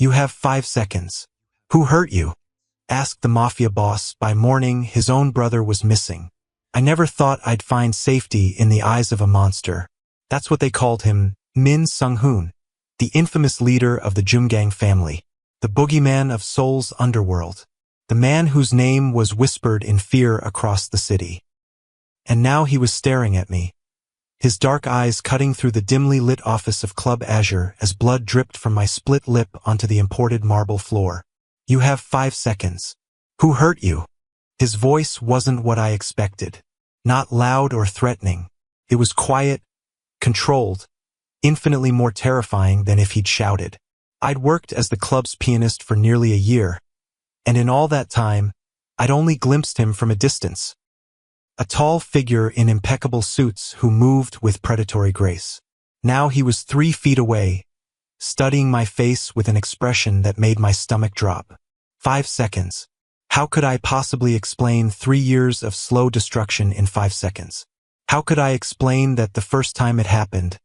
You have 5 seconds. Who hurt you? Asked the Mafia boss. By morning, his own brother was missing. I never thought I'd find safety in the eyes of a monster. That's what they called him, Min Sung-hoon, the infamous leader of the Jumgang family, the boogeyman of Seoul's underworld, the man whose name was whispered in fear across the city. And now he was staring at me, his dark eyes cutting through the dimly lit office of Club Azure as blood dripped from my split lip onto the imported marble floor. You have 5 seconds. Who hurt you? His voice wasn't what I expected. Not loud or threatening. It was quiet, controlled, infinitely more terrifying than if he'd shouted. I'd worked as the club's pianist for nearly a year, and in all that time, I'd only glimpsed him from a distance. A tall figure in impeccable suits who moved with predatory grace. Now he was 3 feet away, studying my face with an expression that made my stomach drop. 5 seconds. How could I possibly explain 3 years of slow destruction in 5 seconds? How could I explain that the first time it happened,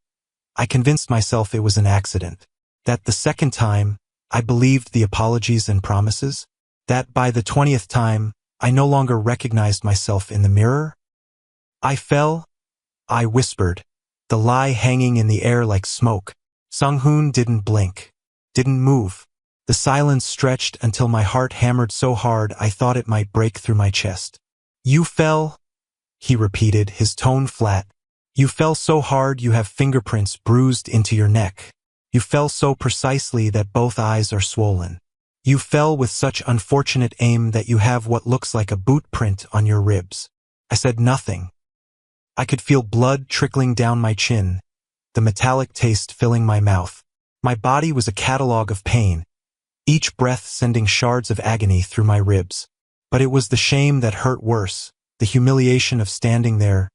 I convinced myself it was an accident? That the second time, I believed the apologies and promises? That by the 20th time, I no longer recognized myself in the mirror? I fell, I whispered, the lie hanging in the air like smoke. Sung-hoon didn't blink, didn't move. The silence stretched until my heart hammered so hard I thought it might break through my chest. You fell, he repeated, his tone flat. You fell so hard you have fingerprints bruised into your neck. You fell so precisely that both eyes are swollen. You fell with such unfortunate aim that you have what looks like a boot print on your ribs. I said nothing. I could feel blood trickling down my chin, the metallic taste filling my mouth. My body was a catalog of pain, each breath sending shards of agony through my ribs. But it was the shame that hurt worse, the humiliation of standing there,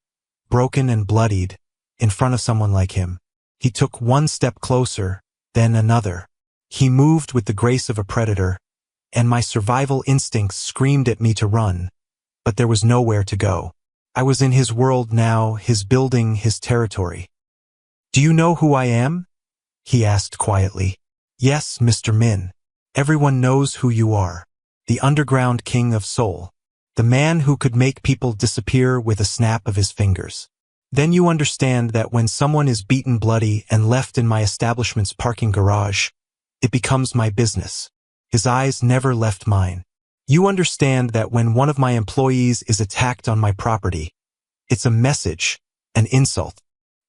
broken and bloodied, in front of someone like him. He took one step closer, then another. He moved with the grace of a predator, and my survival instincts screamed at me to run, but there was nowhere to go. I was in his world now, his building, his territory. Do you know who I am? He asked quietly. Yes, Mr. Min. Everyone knows who you are. The underground king of Seoul. The man who could make people disappear with a snap of his fingers. Then you understand that when someone is beaten bloody and left in my establishment's parking garage, it becomes my business. His eyes never left mine. You understand that when one of my employees is attacked on my property, it's a message, an insult.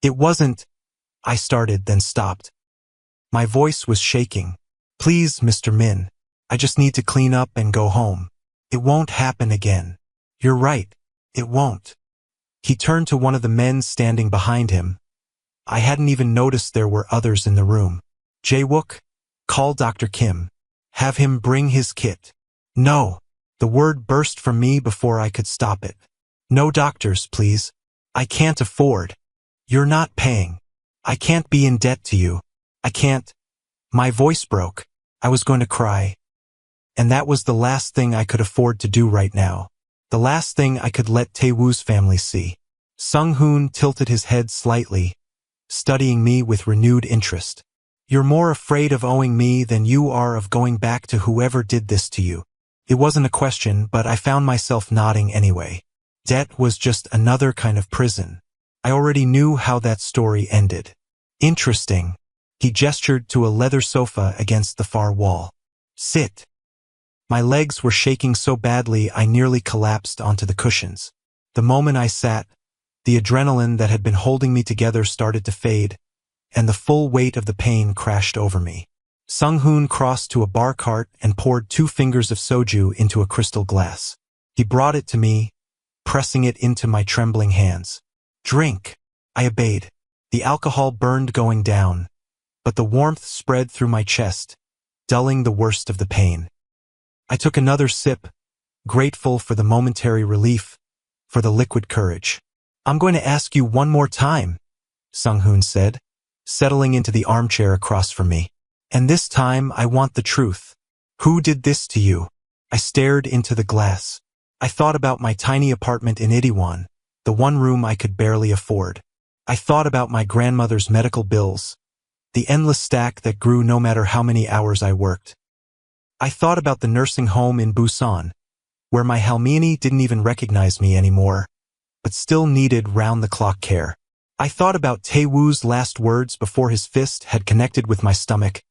It wasn't, I started then stopped. My voice was shaking. Please, Mr. Min, I just need to clean up and go home. It won't happen again. You're right, it won't. He turned to one of the men standing behind him. I hadn't even noticed there were others in the room. Jae-wook, call Dr. Kim. Have him bring his kit. No. The word burst from me before I could stop it. No doctors, please. I can't afford. You're not paying. I can't be in debt to you. I can't. My voice broke. I was going to cry. And that was the last thing I could afford to do right now. The last thing I could let Tae-woo's family see. Sung-hoon tilted his head slightly, studying me with renewed interest. You're more afraid of owing me than you are of going back to whoever did this to you. It wasn't a question, but I found myself nodding anyway. Debt was just another kind of prison. I already knew how that story ended. Interesting. He gestured to a leather sofa against the far wall. Sit. My legs were shaking so badly I nearly collapsed onto the cushions. The moment I sat, the adrenaline that had been holding me together started to fade, and the full weight of the pain crashed over me. Sung-hoon crossed to a bar cart and poured 2 fingers of soju into a crystal glass. He brought it to me, pressing it into my trembling hands. Drink. I obeyed. The alcohol burned going down, but the warmth spread through my chest, dulling the worst of the pain. I took another sip, grateful for the momentary relief, for the liquid courage. I'm going to ask you one more time, Sung-hoon said, settling into the armchair across from me. And this time I want the truth. Who did this to you? I stared into the glass. I thought about my tiny apartment in Itaewon, the one room I could barely afford. I thought about my grandmother's medical bills, the endless stack that grew no matter how many hours I worked. I thought about the nursing home in Busan, where my Halmini didn't even recognize me anymore, but still needed round-the-clock care. I thought about Taewoo's last words before his fist had connected with my stomach.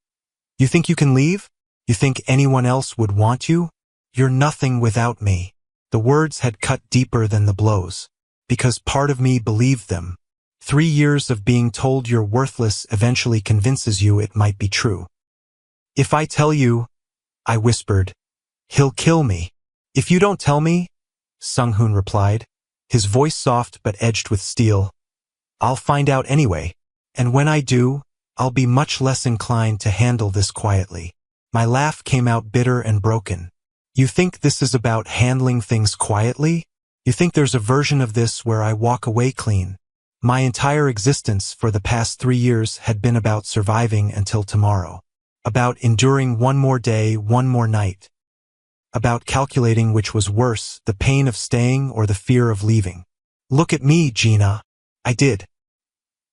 You think you can leave? You think anyone else would want you? You're nothing without me. The words had cut deeper than the blows, because part of me believed them. 3 years of being told you're worthless eventually convinces you it might be true. If I tell you, I whispered, he'll kill me. If you don't tell me, Sung-hoon replied, his voice soft but edged with steel, I'll find out anyway, and when I do, I'll be much less inclined to handle this quietly. My laugh came out bitter and broken. You think this is about handling things quietly? You think there's a version of this where I walk away clean? My entire existence for the past 3 years had been about surviving until tomorrow. About enduring one more day, one more night. About calculating which was worse, the pain of staying or the fear of leaving. Look at me, Gina. I did.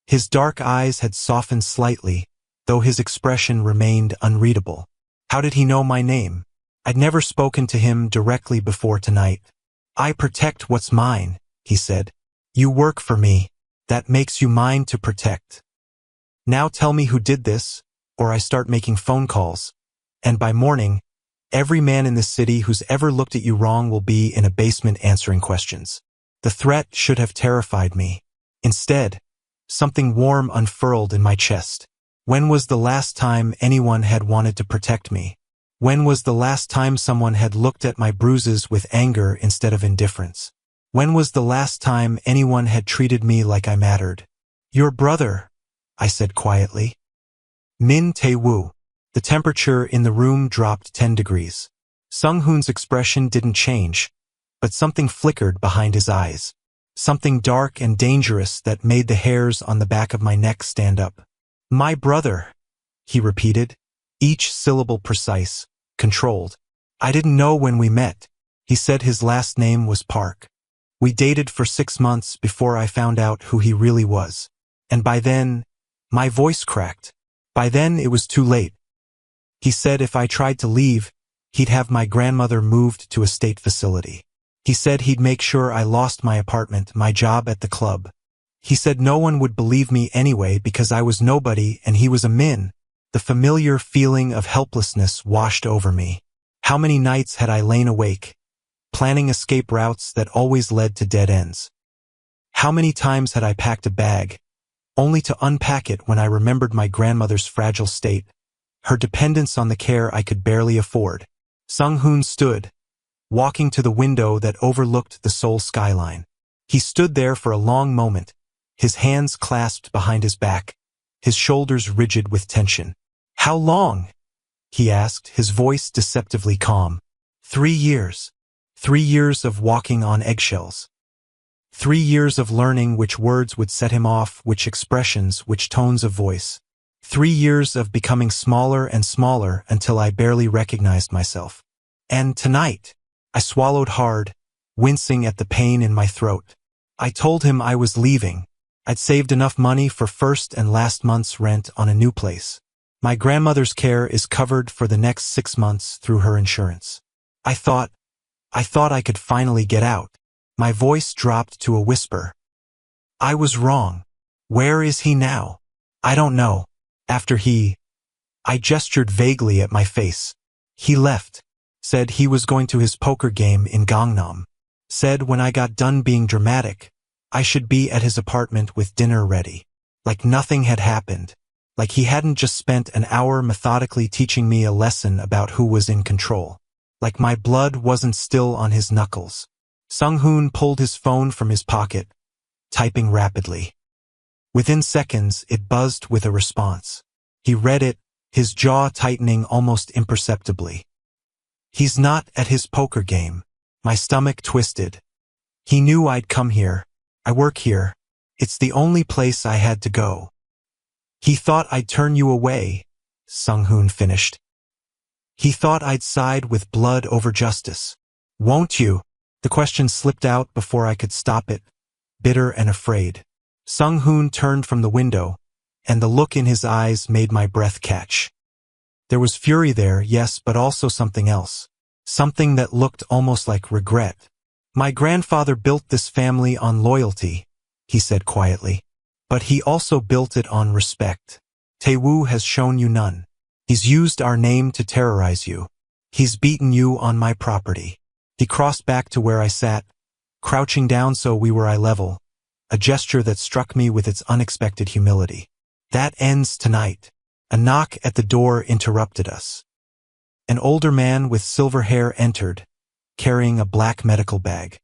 His dark eyes had softened slightly, though his expression remained unreadable. How did he know my name? I'd never spoken to him directly before tonight. I protect what's mine, he said. You work for me. That makes you mine to protect. Now tell me who did this, or I start making phone calls. And by morning, every man in this city who's ever looked at you wrong will be in a basement answering questions. The threat should have terrified me. Instead, something warm unfurled in my chest. When was the last time anyone had wanted to protect me? When was the last time someone had looked at my bruises with anger instead of indifference? When was the last time anyone had treated me like I mattered? Your brother, I said quietly. Min Tae-woo. The temperature in the room dropped 10 degrees. Sung-hoon's expression didn't change, but something flickered behind his eyes. Something dark and dangerous that made the hairs on the back of my neck stand up. My brother, he repeated, each syllable precise, controlled. I didn't know when we met. He said his last name was Park. We dated for 6 months before I found out who he really was. And by then, my voice cracked. By then, it was too late. He said if I tried to leave, he'd have my grandmother moved to a state facility. He said he'd make sure I lost my apartment, my job at the club. He said no one would believe me anyway because I was nobody and he was a min. The familiar feeling of helplessness washed over me. How many nights had I lain awake, planning escape routes that always led to dead ends? How many times had I packed a bag, only to unpack it when I remembered my grandmother's fragile state, her dependence on the care I could barely afford? Sung-hoon stood, walking to the window that overlooked the Seoul skyline. He stood there for a long moment, his hands clasped behind his back, his shoulders rigid with tension. How long? He asked, his voice deceptively calm. 3 years. 3 years of walking on eggshells. 3 years of learning which words would set him off, which expressions, which tones of voice. 3 years of becoming smaller and smaller until I barely recognized myself. And tonight, I swallowed hard, wincing at the pain in my throat. I told him I was leaving. I'd saved enough money for first and last month's rent on a new place. My grandmother's care is covered for the next 6 months through her insurance. I thought I could finally get out. My voice dropped to a whisper. I was wrong. Where is he now? I don't know. I gestured vaguely at my face. He left. Said he was going to his poker game in Gangnam. Said when I got done being dramatic, I should be at his apartment with dinner ready. Like nothing had happened. Like he hadn't just spent an hour methodically teaching me a lesson about who was in control. Like my blood wasn't still on his knuckles. Sung-hoon pulled his phone from his pocket, typing rapidly. Within seconds, it buzzed with a response. He read it, his jaw tightening almost imperceptibly. He's not at his poker game. My stomach twisted. He knew I'd come here. I work here. It's the only place I had to go. He thought I'd turn you away, Sung-hoon finished. He thought I'd side with blood over justice. Won't you? The question slipped out before I could stop it, bitter and afraid. Sung-hoon turned from the window, and the look in his eyes made my breath catch. There was fury there, yes, but also something else. Something that looked almost like regret. My grandfather built this family on loyalty, he said quietly. But he also built it on respect. Tae-woo has shown you none. He's used our name to terrorize you. He's beaten you on my property. He crossed back to where I sat, crouching down so we were eye level, a gesture that struck me with its unexpected humility. That ends tonight. A knock at the door interrupted us. An older man with silver hair entered, carrying a black medical bag.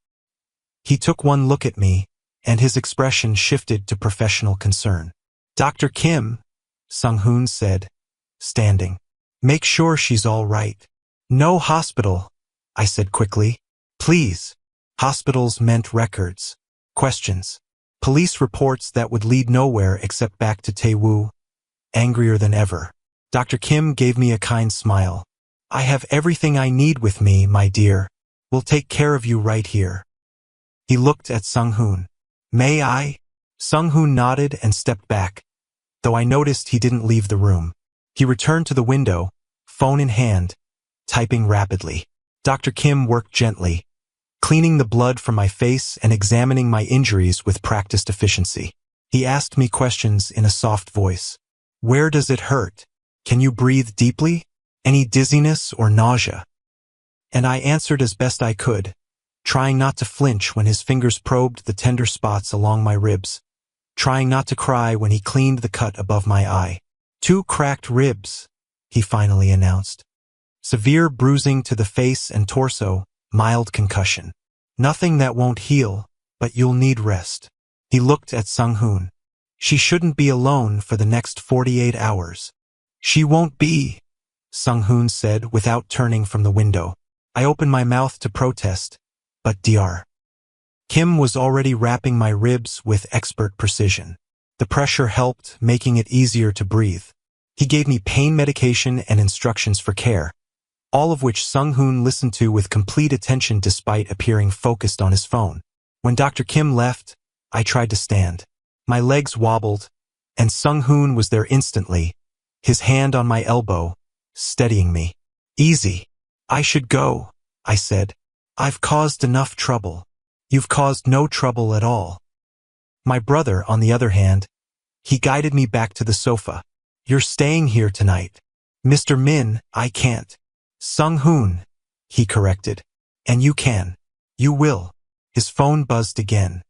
He took one look at me, and his expression shifted to professional concern. "Dr. Kim," Sung-hoon said, standing. "Make sure she's all right." "No hospital," I said quickly. "Please." Hospitals meant records, questions, police reports that would lead nowhere except back to Tae-woo, angrier than ever. Dr. Kim gave me a kind smile. "I have everything I need with me, my dear. We'll take care of you right here." He looked at Sung-hoon. "May I?" Sung-hoon nodded and stepped back, though I noticed he didn't leave the room. He returned to the window, phone in hand, typing rapidly. Dr. Kim worked gently, cleaning the blood from my face and examining my injuries with practiced efficiency. He asked me questions in a soft voice. "Where does it hurt? Can you breathe deeply? Any dizziness or nausea?" And I answered as best I could, trying not to flinch when his fingers probed the tender spots along my ribs, trying not to cry when he cleaned the cut above my eye. "2 cracked ribs," he finally announced. "Severe bruising to the face and torso, mild concussion. Nothing that won't heal, but you'll need rest." He looked at Sung-hoon. "She shouldn't be alone for the next 48 hours. "She won't be," Sung-hoon said without turning from the window. I opened my mouth to protest, but Dr. Kim was already wrapping my ribs with expert precision. The pressure helped, making it easier to breathe. He gave me pain medication and instructions for care, all of which Sung-hoon listened to with complete attention despite appearing focused on his phone. When Dr. Kim left, I tried to stand. My legs wobbled, and Sung-hoon was there instantly, his hand on my elbow, steadying me. "Easy. I should go," I said. "I've caused enough trouble." "You've caused no trouble at all." My brother, on the other hand, he guided me back to the sofa. "You're staying here tonight." "Mr. Min, I can't." "Sung-hoon," he corrected. "And you can. You will." His phone buzzed again.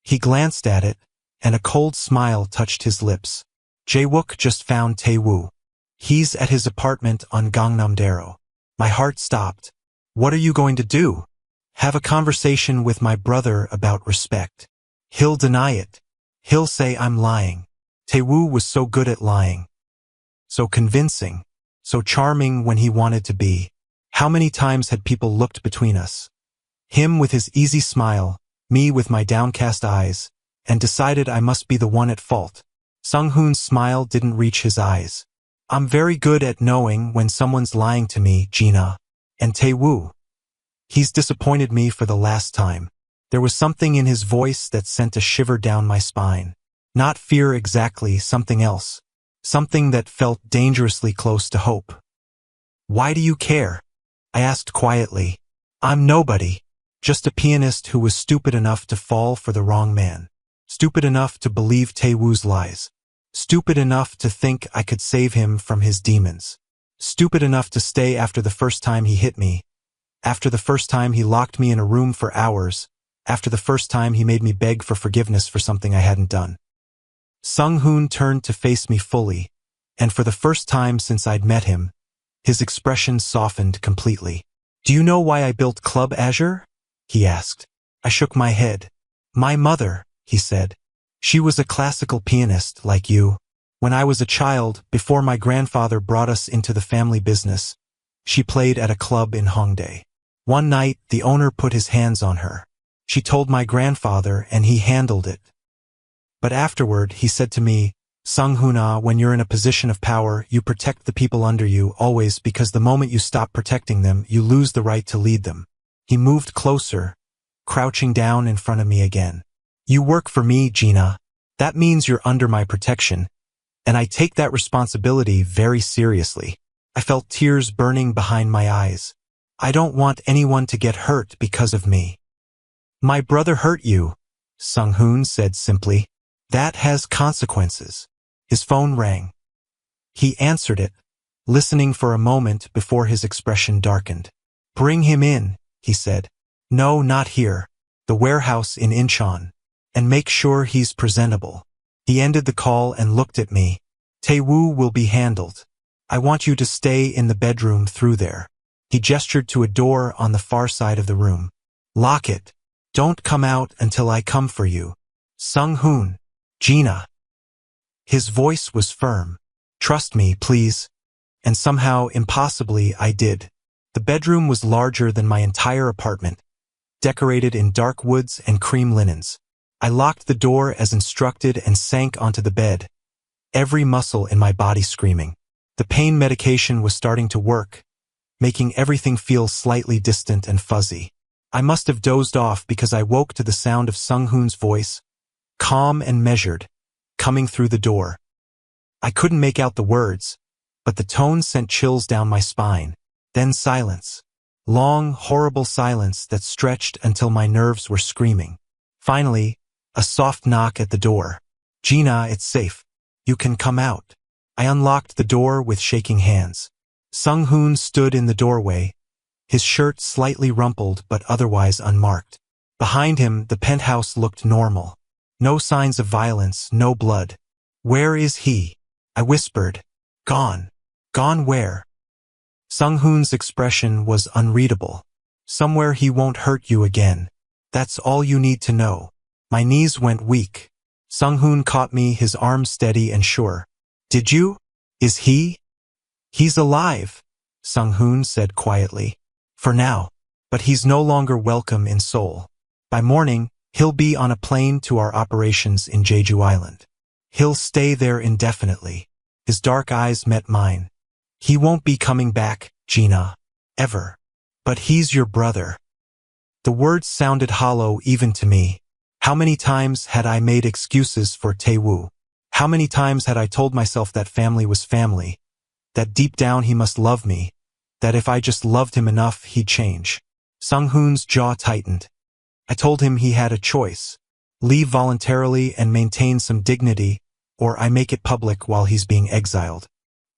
He glanced at it, and a cold smile touched his lips. "Jae-wook just found Tae-woo. He's at his apartment on Gangnam-dero." My heart stopped. "What are you going to do?" "Have a conversation with my brother about respect. He'll deny it. He'll say I'm lying." Tae-woo was so good at lying. So convincing. So charming when he wanted to be. How many times had people looked between us? Him with his easy smile, me with my downcast eyes, and decided I must be the one at fault. Sung-hoon's smile didn't reach his eyes. "I'm very good at knowing when someone's lying to me, Gina. And Tae-woo. He's disappointed me for the last time." There was something in his voice that sent a shiver down my spine. Not fear exactly, something else. Something that felt dangerously close to hope. "Why do you care?" I asked quietly. "I'm nobody. Just a pianist who was stupid enough to fall for the wrong man. Stupid enough to believe Tae-woo's lies. Stupid enough to think I could save him from his demons. Stupid enough to stay after the first time he hit me. After the first time he locked me in a room for hours. After the first time he made me beg for forgiveness for something I hadn't done." Sung-hoon turned to face me fully, and for the first time since I'd met him, his expression softened completely. "Do you know why I built Club Azure?" he asked. I shook my head. "My mother," he said. "She was a classical pianist, like you. When I was a child, before my grandfather brought us into the family business, she played at a club in Hongdae. One night, the owner put his hands on her. She told my grandfather, and he handled it. But afterward, he said to me, 'Sung-hoon, when you're in a position of power, you protect the people under you, always, because the moment you stop protecting them, you lose the right to lead them.'" He moved closer, crouching down in front of me again. "You work for me, Gina. That means you're under my protection, and I take that responsibility very seriously. I felt tears burning behind my eyes. I don't want anyone to get hurt because of me. My brother hurt you, Sung-hoon said simply. That has consequences. His phone rang. He answered it, listening for a moment before his expression darkened. Bring him in, he said. No, not here. The warehouse in Incheon. And make sure he's presentable. He ended the call and looked at me. Tae-woo will be handled. I want you to stay in the bedroom through there. He gestured to a door on the far side of the room. Lock it. Don't come out until I come for you. Sung-hoon. Gina. His voice was firm. Trust me, please. And somehow, impossibly, I did. The bedroom was larger than my entire apartment, decorated in dark woods and cream linens. I locked the door as instructed and sank onto the bed, every muscle in my body screaming. The pain medication was starting to work, making everything feel slightly distant and fuzzy. I must have dozed off because I woke to the sound of Sung-hoon's voice, calm and measured, coming through the door. I couldn't make out the words, but the tone sent chills down my spine. Then silence. Long, horrible silence that stretched until my nerves were screaming. Finally, a soft knock at the door. Gina, it's safe. You can come out. I unlocked the door with shaking hands. Sung-hoon stood in the doorway, his shirt slightly rumpled but otherwise unmarked. Behind him, the penthouse looked normal. No signs of violence, no blood. Where is he? I whispered. Gone. Gone where? Sung-hoon's expression was unreadable. Somewhere he won't hurt you again. That's all you need to know. My knees went weak. Sung-hoon caught me, his arm steady and sure. Did you? Is he? He's alive, Sung-hoon said quietly. For now. But he's no longer welcome in Seoul. By morning, he'll be on a plane to our operations in Jeju Island. He'll stay there indefinitely. His dark eyes met mine. He won't be coming back, Gina. Ever. But he's your brother. The words sounded hollow even to me. How many times had I made excuses for Tae-woo? How many times had I told myself that family was family? That deep down he must love me? That if I just loved him enough, he'd change? Sung-hoon's jaw tightened. I told him he had a choice. Leave voluntarily and maintain some dignity, or I make it public while he's being exiled.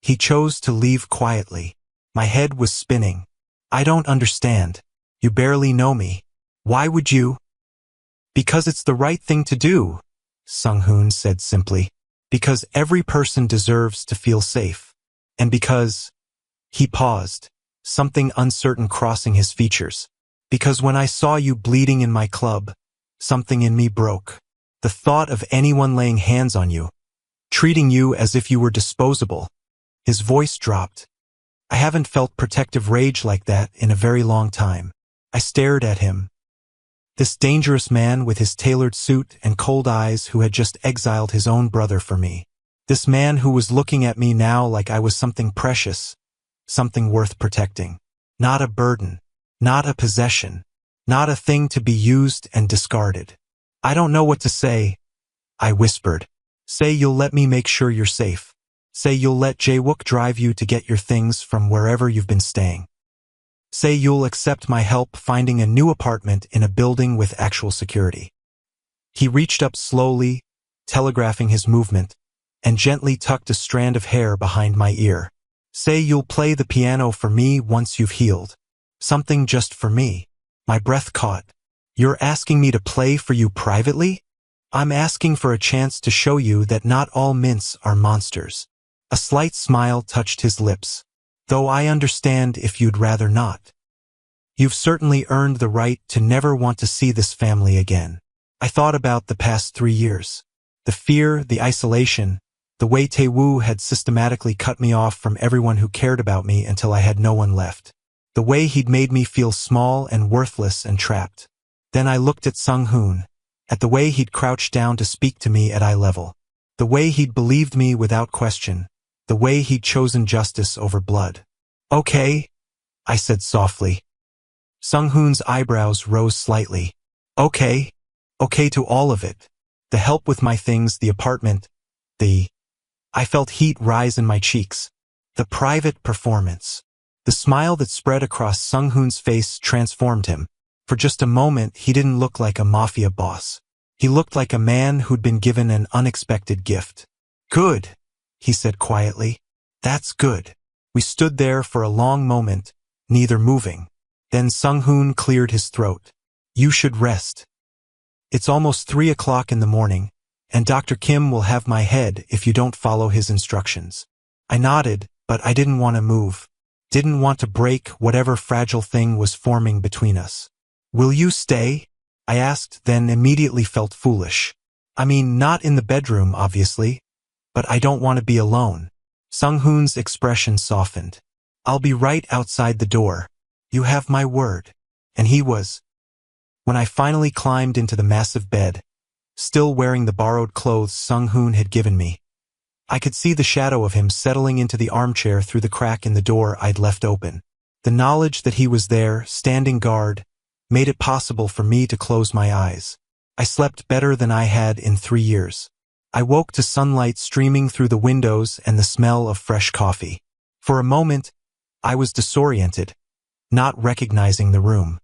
He chose to leave quietly. My head was spinning. I don't understand. You barely know me. Why would you? Because it's the right thing to do, Sung-hoon said simply. Because every person deserves to feel safe. And because... He paused, something uncertain crossing his features. Because when I saw you bleeding in my club, something in me broke. The thought of anyone laying hands on you, treating you as if you were disposable. His voice dropped. I haven't felt protective rage like that in a very long time. I stared at him. This dangerous man with his tailored suit and cold eyes who had just exiled his own brother for me. This man who was looking at me now like I was something precious, something worth protecting. Not a burden, not a possession, not a thing to be used and discarded. I don't know what to say, I whispered. Say you'll let me make sure you're safe. Say you'll let Jae-wook drive you to get your things from wherever you've been staying. Say you'll accept my help finding a new apartment in a building with actual security. He reached up slowly, telegraphing his movement, and gently tucked a strand of hair behind my ear. Say you'll play the piano for me once you've healed. Something just for me. My breath caught. You're asking me to play for you privately? I'm asking for a chance to show you that not all mints are monsters. A slight smile touched his lips. Though I understand if you'd rather not. You've certainly earned the right to never want to see this family again. I thought about the past 3 years. The fear, the isolation, the way Tae-woo had systematically cut me off from everyone who cared about me until I had no one left. The way he'd made me feel small and worthless and trapped. Then I looked at Sung-hoon, at the way he'd crouched down to speak to me at eye level. The way he'd believed me without question. The way he'd chosen justice over blood. Okay, I said softly. Sung-hoon's eyebrows rose slightly. Okay. Okay to all of it. The help with my things, the apartment, the... I felt heat rise in my cheeks. The private performance. The smile that spread across Sung-hoon's face transformed him. For just a moment, he didn't look like a mafia boss. He looked like a man who'd been given an unexpected gift. Good, he said quietly. That's good. We stood there for a long moment, neither moving. Then Sung-hoon cleared his throat. You should rest. It's almost 3 o'clock in the morning, and Dr. Kim will have my head if you don't follow his instructions. I nodded, but I didn't want to move. Didn't want to break whatever fragile thing was forming between us. Will you stay? I asked, then immediately felt foolish. I mean, not in the bedroom, obviously, but I don't want to be alone. Sung-hoon's expression softened. I'll be right outside the door. You have my word. And he was. When I finally climbed into the massive bed, still wearing the borrowed clothes Sung-hoon had given me, I could see the shadow of him settling into the armchair through the crack in the door I'd left open. The knowledge that he was there, standing guard, made it possible for me to close my eyes. I slept better than I had in 3 years. I woke to sunlight streaming through the windows and the smell of fresh coffee. For a moment, I was disoriented, not recognizing the room.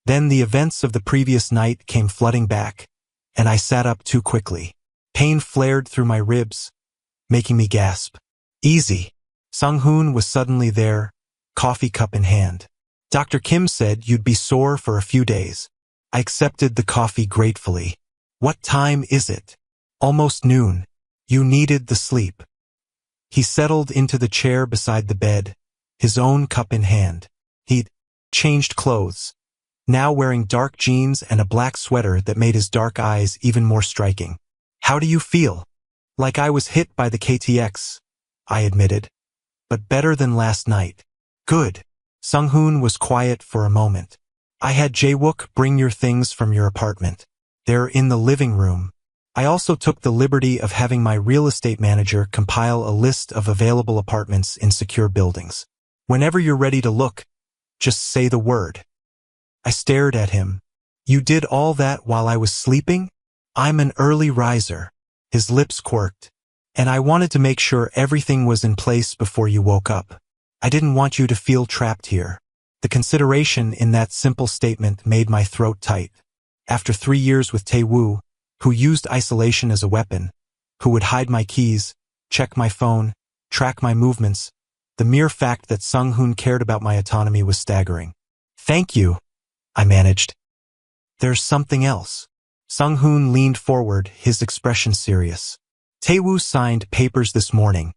Then the events of the previous night came flooding back, and I sat up too quickly. Pain flared through my ribs, making me gasp. Easy. Sung-hoon was suddenly there, coffee cup in hand. Dr. Kim said you'd be sore for a few days. I accepted the coffee gratefully. What time is it? Almost noon. You needed the sleep. He settled into the chair beside the bed, his own cup in hand. He'd changed clothes, now wearing dark jeans and a black sweater that made his dark eyes even more striking. How do you feel? Like I was hit by the KTX, I admitted. But better than last night. Good. Sung-hoon was quiet for a moment. I had Jae-wook bring your things from your apartment. They're in the living room. I also took the liberty of having my real estate manager compile a list of available apartments in secure buildings. Whenever you're ready to look, just say the word. I stared at him. You did all that while I was sleeping? I'm an early riser. His lips quirked. And I wanted to make sure everything was in place before you woke up. I didn't want you to feel trapped here. The consideration in that simple statement made my throat tight. After 3 years with Tae-woo, who used isolation as a weapon, who would hide my keys, check my phone, track my movements, the mere fact that Sung-hoon cared about my autonomy was staggering. Thank you, I managed. There's something else. Sung-hoon leaned forward, his expression serious. Tae-woo signed papers this morning.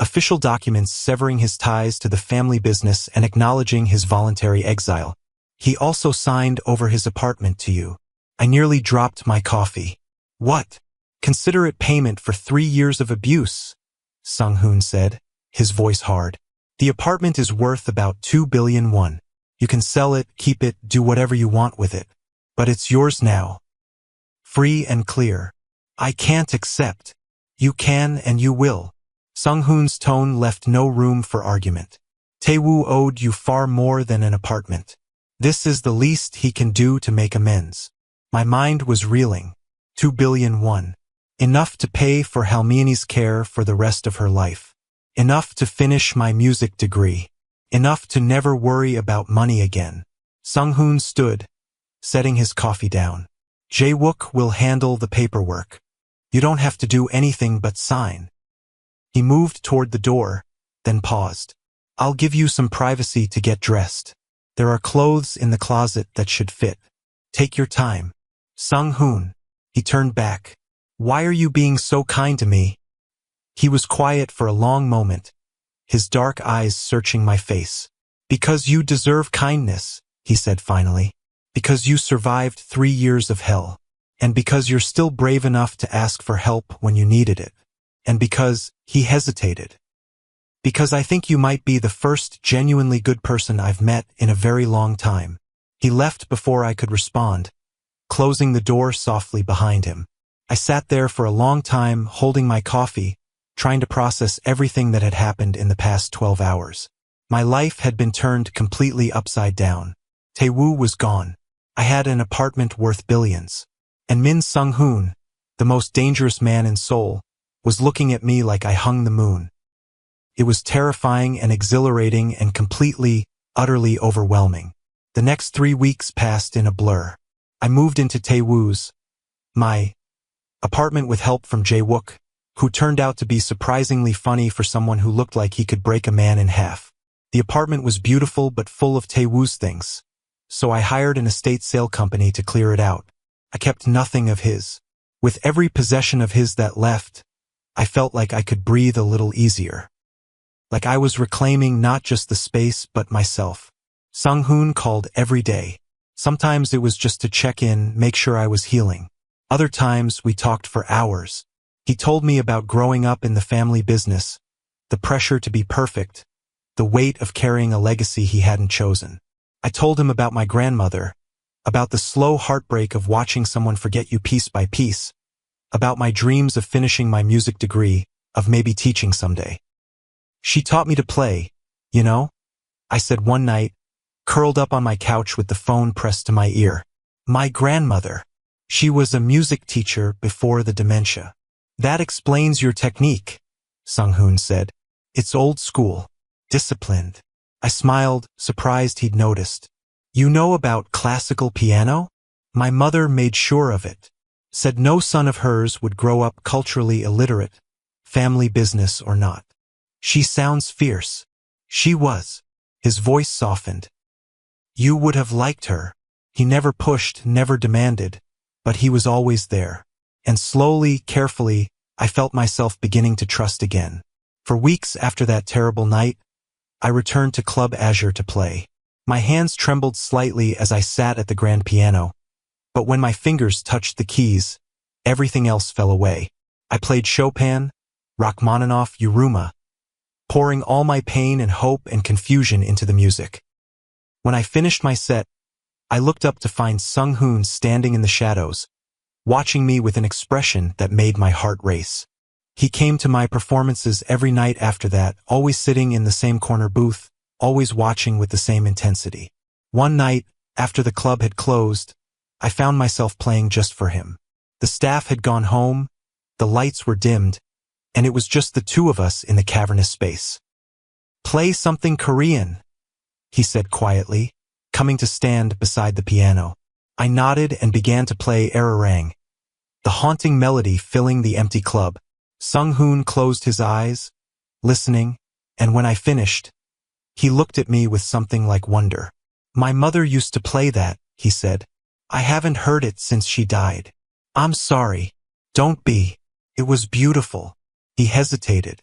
Official documents severing his ties to the family business and acknowledging his voluntary exile. He also signed over his apartment to you. I nearly dropped my coffee. What? Consider it payment for 3 years of abuse, Sung-hoon said, his voice hard. The apartment is worth about 2 billion won. You can sell it, keep it, do whatever you want with it. But it's yours now. Free and clear. I can't accept. You can and you will. Sung-hoon's tone left no room for argument. Tae-woo owed you far more than an apartment. This is the least he can do to make amends. My mind was reeling. 2 billion won. Enough to pay for Halmiani's care for the rest of her life. Enough to finish my music degree. Enough to never worry about money again. Sung-hoon stood, setting his coffee down. Jae-wook will handle the paperwork. You don't have to do anything but sign. He moved toward the door, then paused. I'll give you some privacy to get dressed. There are clothes in the closet that should fit. Take your time. Sung-hoon. He turned back. Why are you being so kind to me? He was quiet for a long moment, his dark eyes searching my face. Because you deserve kindness, he said finally. Because you survived 3 years of hell. And because you're still brave enough to ask for help when you needed it. And because he hesitated. Because I think you might be the first genuinely good person I've met in a very long time. He left before I could respond, closing the door softly behind him. I sat there for a long time holding my coffee, trying to process everything that had happened in the past 12 hours. My life had been turned completely upside down. Tae-woo was gone. I had an apartment worth billions. And Min Sung-hoon, the most dangerous man in Seoul, was looking at me like I hung the moon. It was terrifying and exhilarating and completely, utterly overwhelming. The next 3 weeks passed in a blur. I moved into Taewoo's, my apartment with help from Jae-wook, who turned out to be surprisingly funny for someone who looked like he could break a man in half. The apartment was beautiful but full of Taewoo's things, so I hired an estate sale company to clear it out. I kept nothing of his. With every possession of his that left, I felt like I could breathe a little easier. Like I was reclaiming not just the space but myself. Sung-hoon called every day. Sometimes it was just to check in, make sure I was healing. Other times we talked for hours. He told me about growing up in the family business, the pressure to be perfect, the weight of carrying a legacy he hadn't chosen. I told him about my grandmother, about the slow heartbreak of watching someone forget you piece by piece, about my dreams of finishing my music degree, of maybe teaching someday. She taught me to play, you know? I said one night, curled up on my couch with the phone pressed to my ear. My grandmother. She was a music teacher before the dementia. That explains your technique, Sung-hoon said. It's old school, disciplined. I smiled, surprised he'd noticed. You know about classical piano? My mother made sure of it. Said no son of hers would grow up culturally illiterate, family business or not. She sounds fierce. She was. His voice softened. You would have liked her. He never pushed, never demanded, but he was always there. And slowly, carefully, I felt myself beginning to trust again. For weeks after that terrible night, I returned to Club Azure to play. My hands trembled slightly as I sat at the grand piano, but when my fingers touched the keys, everything else fell away. I played Chopin, Rachmaninoff, Yuruma, pouring all my pain and hope and confusion into the music. When I finished my set, I looked up to find Sung-hoon standing in the shadows, watching me with an expression that made my heart race. He came to my performances every night after that, always sitting in the same corner booth, always watching with the same intensity. One night, after the club had closed, I found myself playing just for him. The staff had gone home, the lights were dimmed, and it was just the two of us in the cavernous space. Play something Korean, he said quietly, coming to stand beside the piano. I nodded and began to play Ararang, the haunting melody filling the empty club. Sung-hoon closed his eyes, listening, and when I finished, he looked at me with something like wonder. My mother used to play that, he said. I haven't heard it since she died. I'm sorry. Don't be. It was beautiful. He hesitated.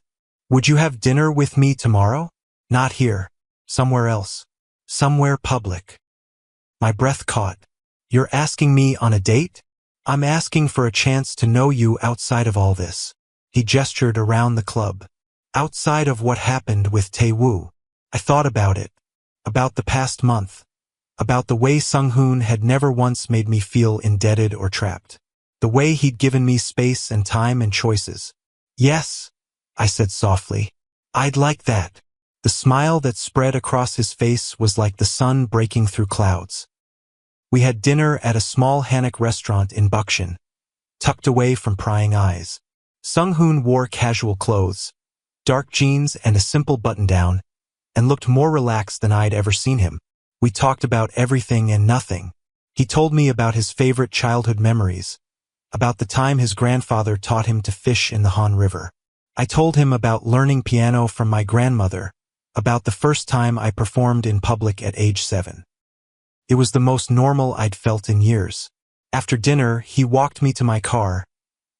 Would you have dinner with me tomorrow? Not here. Somewhere else. Somewhere public. My breath caught. You're asking me on a date? I'm asking for a chance to know you outside of all this. He gestured around the club. Outside of what happened with Taewoo. I thought about it. About the past month. About the way Sung-hoon had never once made me feel indebted or trapped. The way he'd given me space and time and choices. Yes, I said softly. I'd like that. The smile that spread across his face was like the sun breaking through clouds. We had dinner at a small Hanok restaurant in Bukshin, tucked away from prying eyes. Sung-hoon wore casual clothes, dark jeans and a simple button-down, and looked more relaxed than I'd ever seen him. We talked about everything and nothing. He told me about his favorite childhood memories, about the time his grandfather taught him to fish in the Han River. I told him about learning piano from my grandmother, about the first time I performed in public at age 7. It was the most normal I'd felt in years. After dinner, he walked me to my car,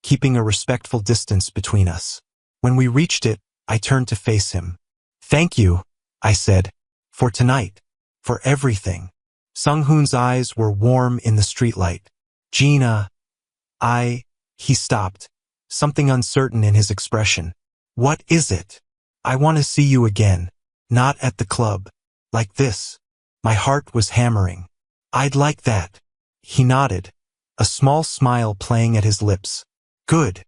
keeping a respectful distance between us. When we reached it, I turned to face him. Thank you, I said, for tonight, for everything. Sung-hoon's eyes were warm in the streetlight. Gina, he stopped, something uncertain in his expression. What is it? I want to see you again. Not at the club. Like this. My heart was hammering. I'd like that. He nodded, a small smile playing at his lips. Good.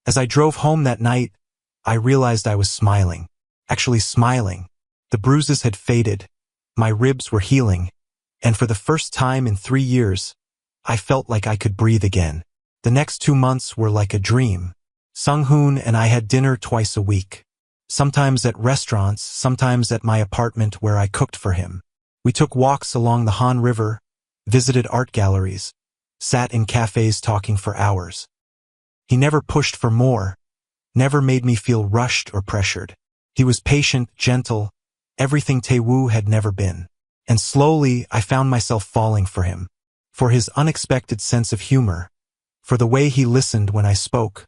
As I drove home that night, I realized I was smiling. Actually smiling. The bruises had faded. My ribs were healing. And for the first time in 3 years, I felt like I could breathe again. The next 2 months were like a dream. Sung-hoon and I had dinner twice a week. Sometimes at restaurants, sometimes at my apartment where I cooked for him. We took walks along the Han River, visited art galleries, sat in cafes talking for hours. He never pushed for more, never made me feel rushed or pressured. He was patient, gentle, everything Taewoo had never been. And slowly, I found myself falling for him. For his unexpected sense of humor, for the way he listened when I spoke,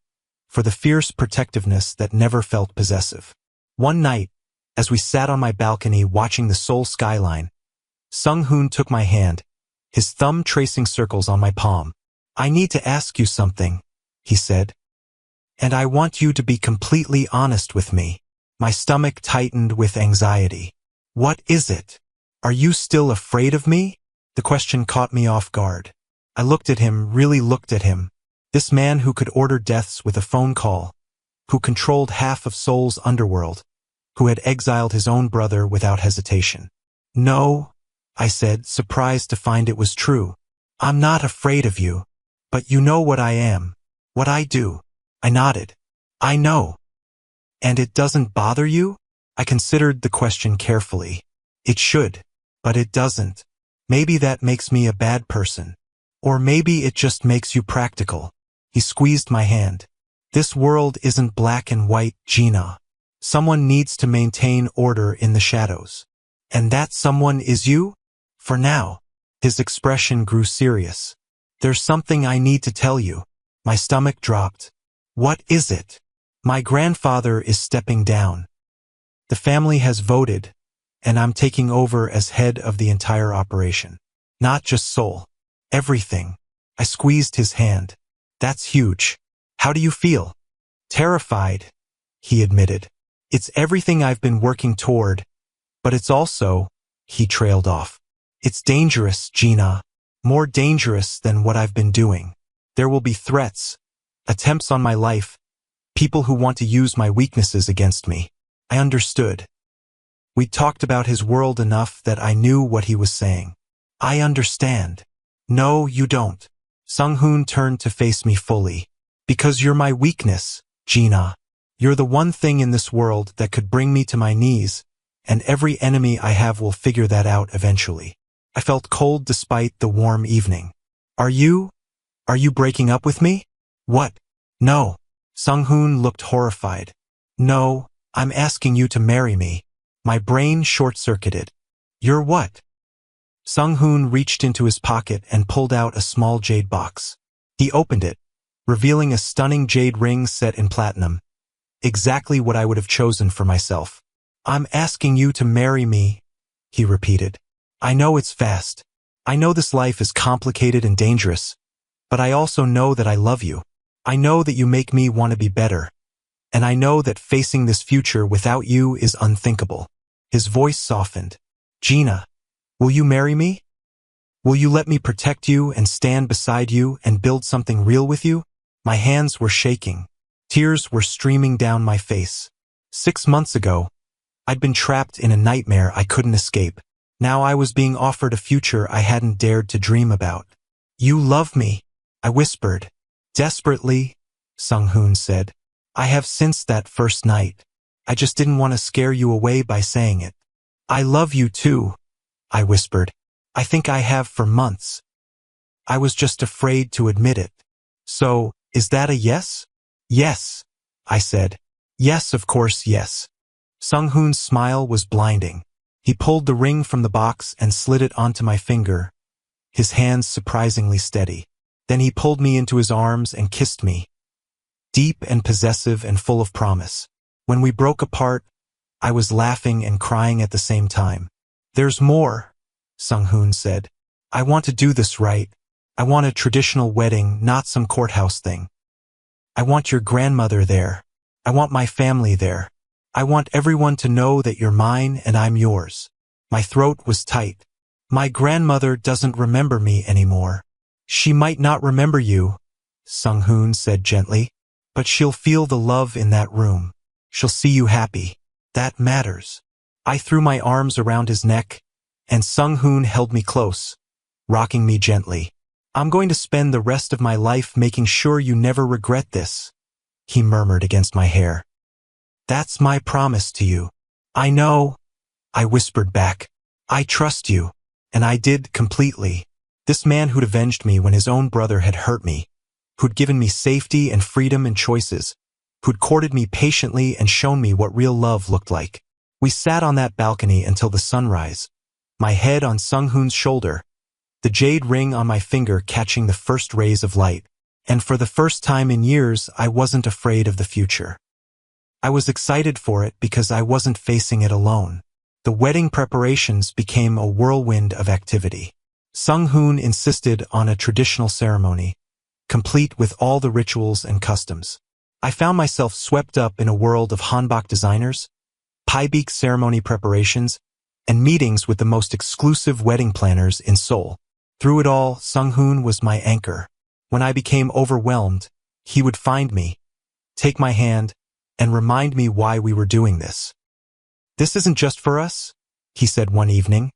for the fierce protectiveness that never felt possessive. One night, as we sat on my balcony watching the Seoul skyline, Sung-hoon took my hand, his thumb tracing circles on my palm. "I need to ask you something," he said. "And I want you to be completely honest with me." My stomach tightened with anxiety. "What is it? Are you still afraid of me?" The question caught me off guard. I looked at him, really looked at him. This man who could order deaths with a phone call, who controlled half of Seoul's underworld, who had exiled his own brother without hesitation. "No," I said, surprised to find it was true. "I'm not afraid of you. But you know what I am, what I do." I nodded. "I know." "And it doesn't bother you?" I considered the question carefully. It should, but it doesn't. Maybe that makes me a bad person. Or maybe it just makes you practical. He squeezed my hand. "This world isn't black and white, Gina. Someone needs to maintain order in the shadows. And that someone is you? For now." His expression grew serious. "There's something I need to tell you." My stomach dropped. "What is it?" "My grandfather is stepping down. The family has voted, and I'm taking over as head of the entire operation. Not just Seoul. Everything." I squeezed his hand. "That's huge. How do you feel?" "Terrified," he admitted. "It's everything I've been working toward, but it's also," he trailed off. "It's dangerous, Gina. More dangerous than what I've been doing. There will be threats, attempts on my life, people who want to use my weaknesses against me." I understood. We talked about his world enough that I knew what he was saying. "I understand." "No, you don't." Sung-hoon turned to face me fully. "Because you're my weakness, Gina. You're the one thing in this world that could bring me to my knees, and every enemy I have will figure that out eventually." I felt cold despite the warm evening. Are you breaking up with me?" "What? No." Sung-hoon looked horrified. "No, I'm asking you to marry me." My brain short-circuited. "You're what?" Sung-hoon reached into his pocket and pulled out a small jade box. He opened it, revealing a stunning jade ring set in platinum. Exactly what I would have chosen for myself. "I'm asking you to marry me," he repeated. "I know it's fast. I know this life is complicated and dangerous, but I also know that I love you. I know that you make me want to be better. And I know that facing this future without you is unthinkable." His voice softened. "Gina, will you marry me? Will you let me protect you and stand beside you and build something real with you?" My hands were shaking. Tears were streaming down my face. 6 months ago, I'd been trapped in a nightmare I couldn't escape. Now I was being offered a future I hadn't dared to dream about. "You love me," I whispered. "Desperately," Sung-hoon said. "I have since that first night. I just didn't want to scare you away by saying it." "I love you too," I whispered. "I think I have for months. I was just afraid to admit it." "So, is that a yes?" "Yes," I said. "Yes, of course, yes." Sung-hoon's smile was blinding. He pulled the ring from the box and slid it onto my finger, his hands surprisingly steady. Then he pulled me into his arms and kissed me, deep and possessive and full of promise. When we broke apart, I was laughing and crying at the same time. "There's more," Sung-hoon said. "I want to do this right. I want a traditional wedding, not some courthouse thing. I want your grandmother there. I want my family there. I want everyone to know that you're mine and I'm yours." My throat was tight. "My grandmother doesn't remember me anymore." "She might not remember you," Sung-hoon said gently, "but she'll feel the love in that room. She'll see you happy. That matters." I threw my arms around his neck, and Sung-hoon held me close, rocking me gently. "I'm going to spend the rest of my life making sure you never regret this," he murmured against my hair. That's my promise to you. I know, I whispered back. I trust you. And I did completely. This man who'd avenged me when his own brother had hurt me, who'd given me safety and freedom and choices, who'd courted me patiently and shown me what real love looked like. We sat on that balcony until the sunrise, my head on Sung-hoon's shoulder, the jade ring on my finger catching the first rays of light. And for the first time in years, I wasn't afraid of the future. I was excited for it because I wasn't facing it alone. The wedding preparations became a whirlwind of activity. Sung-hoon insisted on a traditional ceremony, complete with all the rituals and customs. I found myself swept up in a world of hanbok designers, pyebeek ceremony preparations, and meetings with the most exclusive wedding planners in Seoul. Through it all, Sung-hoon was my anchor. When I became overwhelmed, he would find me, take my hand, and remind me why we were doing this. This isn't just for us, he said one evening,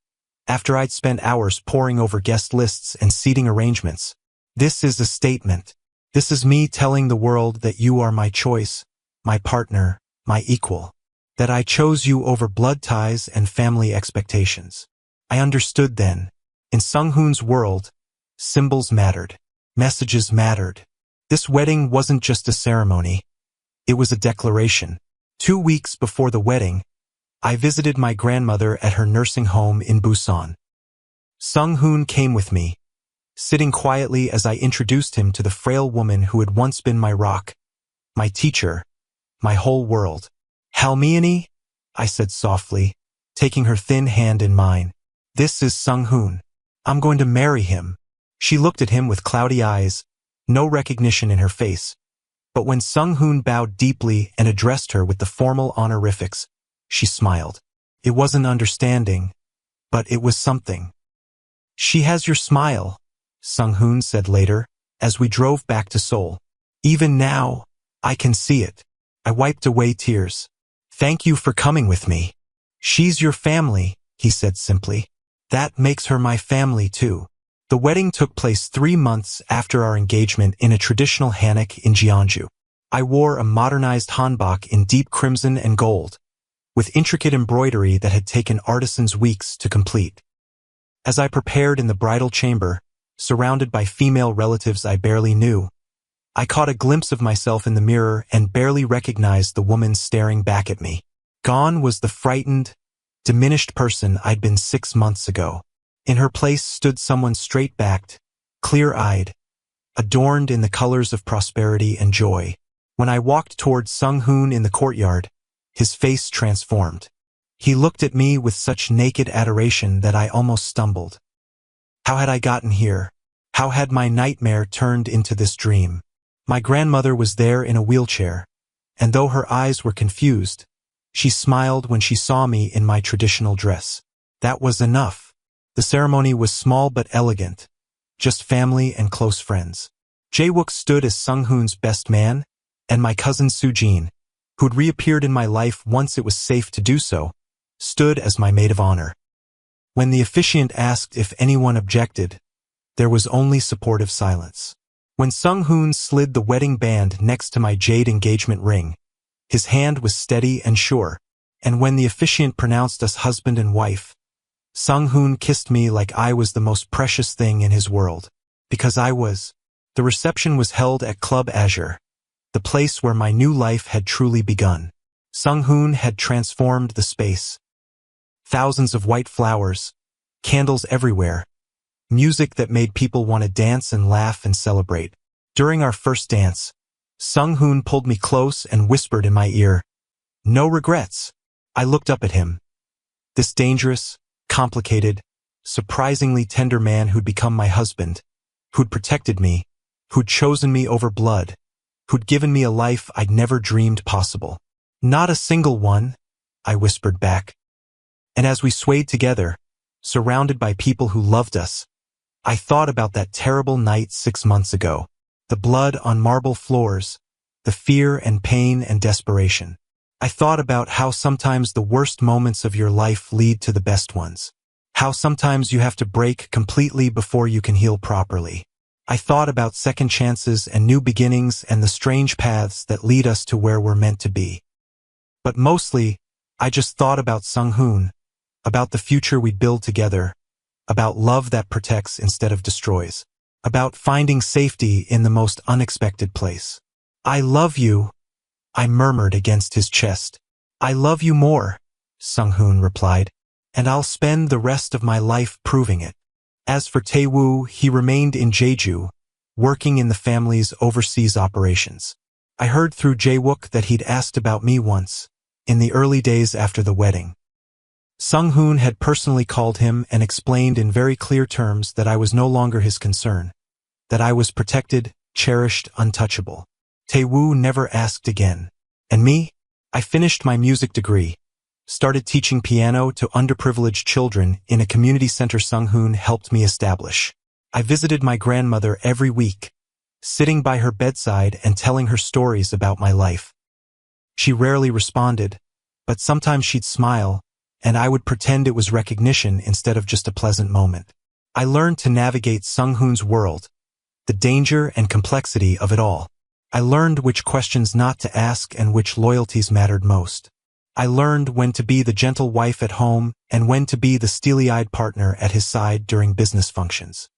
after I'd spent hours poring over guest lists and seating arrangements. This is a statement. This is me telling the world that you are my choice, my partner, my equal, that I chose you over blood ties and family expectations. I understood then. In Sung-hoon's world, symbols mattered. Messages mattered. This wedding wasn't just a ceremony. It was a declaration. 2 weeks before the wedding, I visited my grandmother at her nursing home in Busan. Sung-hoon came with me, sitting quietly as I introduced him to the frail woman who had once been my rock, my teacher, my whole world. Halmione, I said softly, taking her thin hand in mine. This is Sung-hoon. I'm going to marry him. She looked at him with cloudy eyes, no recognition in her face. But when Sung-hoon bowed deeply and addressed her with the formal honorifics, she smiled. It wasn't understanding, but it was something. She has your smile, Sung-hoon said later, as we drove back to Seoul. Even now, I can see it. I wiped away tears. Thank you for coming with me. She's your family, he said simply. That makes her my family too. The wedding took place 3 months after our engagement in a traditional hanok in Jeonju. I wore a modernized hanbok in deep crimson and gold, with intricate embroidery that had taken artisans weeks to complete. As I prepared in the bridal chamber, surrounded by female relatives I barely knew, I caught a glimpse of myself in the mirror and barely recognized the woman staring back at me. Gone was the frightened, diminished person I'd been 6 months ago. In her place stood someone straight-backed, clear-eyed, adorned in the colors of prosperity and joy. When I walked toward Sung-hoon in the courtyard, his face transformed. He looked at me with such naked adoration that I almost stumbled. How had I gotten here? How had my nightmare turned into this dream? My grandmother was there in a wheelchair, and though her eyes were confused, she smiled when she saw me in my traditional dress. That was enough. The ceremony was small but elegant, just family and close friends. Jae-wook stood as Sung-hoon's best man, and my cousin Soo-jin, who'd reappeared in my life once it was safe to do so, stood as my maid of honor. When the officiant asked if anyone objected, there was only supportive silence. When Sung-hoon slid the wedding band next to my jade engagement ring, his hand was steady and sure, and when the officiant pronounced us husband and wife, Sung-hoon kissed me like I was the most precious thing in his world. Because I was. The reception was held at Club Azure, the place where my new life had truly begun. Sung-hoon had transformed the space. Thousands of white flowers, candles everywhere, music that made people want to dance and laugh and celebrate. During our first dance, Sung-hoon pulled me close and whispered in my ear, "No regrets." I looked up at him. This dangerous, complicated, surprisingly tender man who'd become my husband, who'd protected me, who'd chosen me over blood, who'd given me a life I'd never dreamed possible. "Not a single one," I whispered back. And as we swayed together, surrounded by people who loved us, I thought about that terrible night 6 months ago. The blood on marble floors, the fear and pain and desperation. I thought about how sometimes the worst moments of your life lead to the best ones. How sometimes you have to break completely before you can heal properly. I thought about second chances and new beginnings and the strange paths that lead us to where we're meant to be. But mostly, I just thought about Sung-hoon, about the future we'd build together, about love that protects instead of destroys, about finding safety in the most unexpected place. "I love you," I murmured against his chest. "I love you more," Sung-hoon replied, "and I'll spend the rest of my life proving it." As for Tae-woo, he remained in Jeju, working in the family's overseas operations. I heard through Jae-wook that he'd asked about me once, in the early days after the wedding. Sung-hoon had personally called him and explained in very clear terms that I was no longer his concern, that I was protected, cherished, untouchable. Tae-woo never asked again. And me? I finished my music degree, started teaching piano to underprivileged children in a community center Sung-hoon helped me establish. I visited my grandmother every week, sitting by her bedside and telling her stories about my life. She rarely responded, but sometimes she'd smile, and I would pretend it was recognition instead of just a pleasant moment. I learned to navigate Sung-hoon's world, the danger and complexity of it all. I learned which questions not to ask and which loyalties mattered most. I learned when to be the gentle wife at home and when to be the steely-eyed partner at his side during business functions.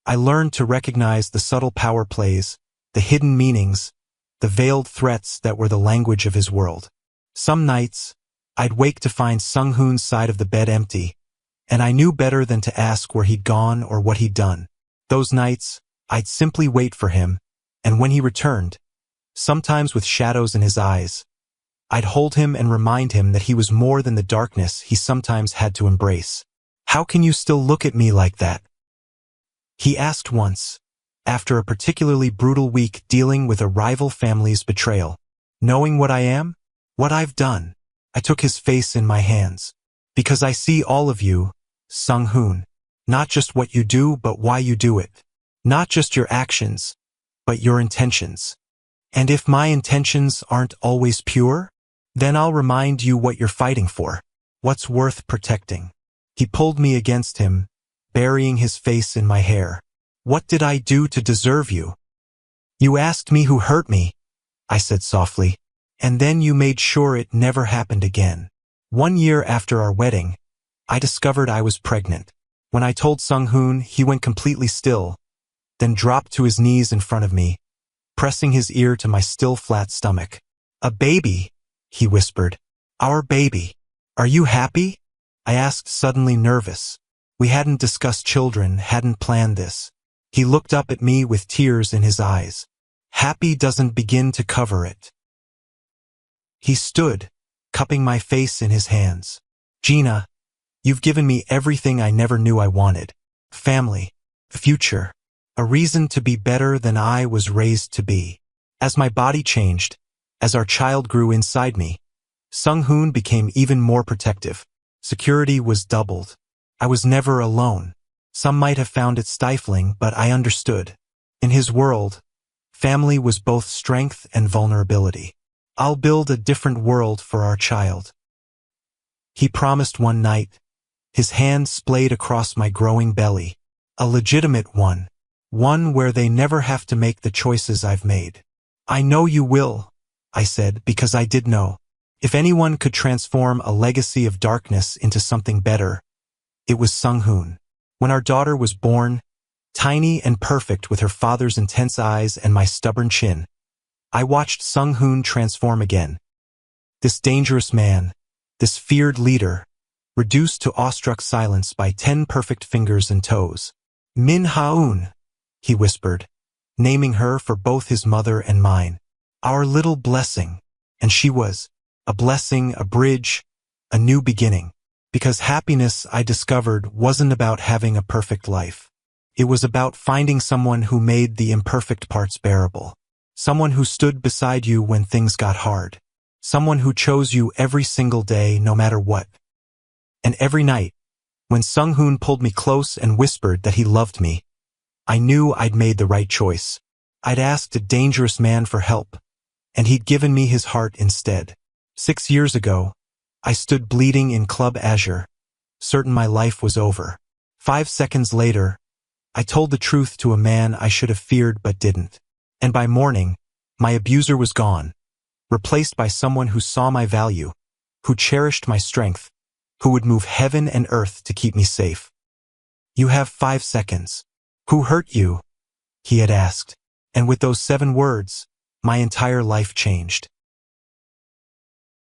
I learned to recognize the subtle power plays, the hidden meanings, the veiled threats that were the language of his world. Some nights, I'd wake to find Sung-hoon's side of the bed empty, and I knew better than to ask where he'd gone or what he'd done. Those nights, I'd simply wait for him, and when he returned, sometimes with shadows in his eyes, I'd hold him and remind him that he was more than the darkness he sometimes had to embrace. "How can you still look at me like that?" he asked once, after a particularly brutal week dealing with a rival family's betrayal. "Knowing what I am? What I've done?" I took his face in my hands. "Because I see all of you, Sung-hoon. Not just what you do, but why you do it. Not just your actions, but your intentions. And if my intentions aren't always pure, then I'll remind you what you're fighting for, what's worth protecting." He pulled me against him, burying his face in my hair. "What did I do to deserve you?" "You asked me who hurt me," I said softly, "and then you made sure it never happened again." 1 year after our wedding, I discovered I was pregnant. When I told Sung-hoon, he went completely still, then dropped to his knees in front of me, pressing his ear to my still flat stomach. "A baby," he whispered. "Our baby. Are you happy?" I asked, suddenly nervous. We hadn't discussed children, hadn't planned this. He looked up at me with tears in his eyes. "Happy doesn't begin to cover it." He stood, cupping my face in his hands. "Gina, you've given me everything I never knew I wanted. Family, future, a reason to be better than I was raised to be." As my body changed, as our child grew inside me, Sung-hoon became even more protective. Security was doubled. I was never alone. Some might have found it stifling, but I understood. In his world, family was both strength and vulnerability. "I'll build a different world for our child," he promised one night, his hand splayed across my growing belly. "A legitimate one. One where they never have to make the choices I've made." "I know you will," I said, because I did know. If anyone could transform a legacy of darkness into something better, it was Sung-hoon. When our daughter was born, tiny and perfect with her father's intense eyes and my stubborn chin, I watched Sung-hoon transform again. This dangerous man, this feared leader, reduced to awestruck silence by 10 perfect fingers and toes. "Min Ha-eun," he whispered, naming her for both his mother and mine. "Our little blessing." And she was. A blessing, a bridge, a new beginning. Because happiness, I discovered, wasn't about having a perfect life. It was about finding someone who made the imperfect parts bearable. Someone who stood beside you when things got hard. Someone who chose you every single day, no matter what. And every night, when Sung-hoon pulled me close and whispered that he loved me, I knew I'd made the right choice. I'd asked a dangerous man for help, and he'd given me his heart instead. 6 years ago, I stood bleeding in Club Azure, certain my life was over. 5 seconds later, I told the truth to a man I should have feared but didn't. And by morning, my abuser was gone, replaced by someone who saw my value, who cherished my strength, who would move heaven and earth to keep me safe. You have 5 seconds. Who hurt you? He had asked. And with those 7 words, my entire life changed.